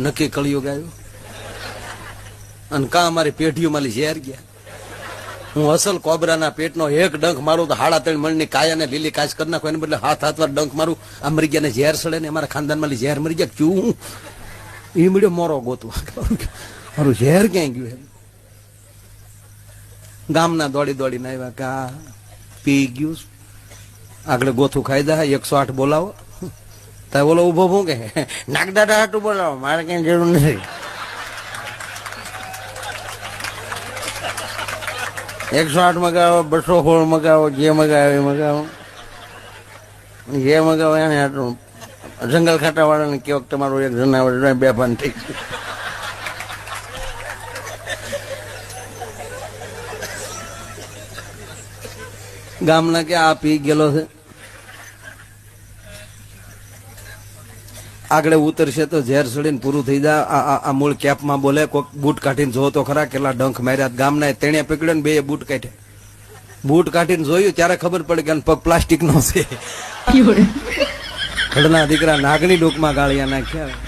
નક્કી કળિયુગ આવ્યો અને કાં અમારી પેઢીઓમાં ઝેર ગયા. હું અસલ કોબરાના પેટનો એક ડંખ મારું તો 3.5 મણની કાયાને લીલી કાચ કરી નાખો, એને બદલે 7 વાર ડંખ મારું આ મરી ગયા ને ઝેર સડે ને અમારા ખાનદાનમાં ઝેર મરી ગયા. ક્યું એ મળ્યો મોરો ગોતવા, મારું ઝેર ક્યાંય ગયું? ગામના દોડી દોડીને આવ્યા કે આ પી ગયું, આગળ ગોથું ખાઈ દા, 108 બોલાવો. ત્યાં બોલો ઉભો હું કે નાગદાદા હાટું બોલાવો, મારે કઈ જરૂર નથી. 108 મગાવો, 216 મગાવો, જે મગાવો એ મગાવો, જે મગાવો એને આટલું. જંગલ ખાટા વાળાને કે વખત તમારું એક જનાવર બેભાન થઈ ગયું. ગામના કે આ પી ગયેલો છે, આગળ ઉતરશે તો ઝેર સડીને પૂરું થઈ જાય. આ મૂળ કેપમાં બોલે, કોઈક બૂટ કાઢીને જોવો તો ખરા કેટલા ડંખ માર્યા. ગામના તેણે પકડ્યો ને 2 બૂટ કાઢ્યા. બૂટ કાઢીને જોયું ત્યારે ખબર પડી કે પગ પ્લાસ્ટિક નો છે. ઘરના દીકરા નાગની ડોકમાં ગાળિયા નાખ્યા.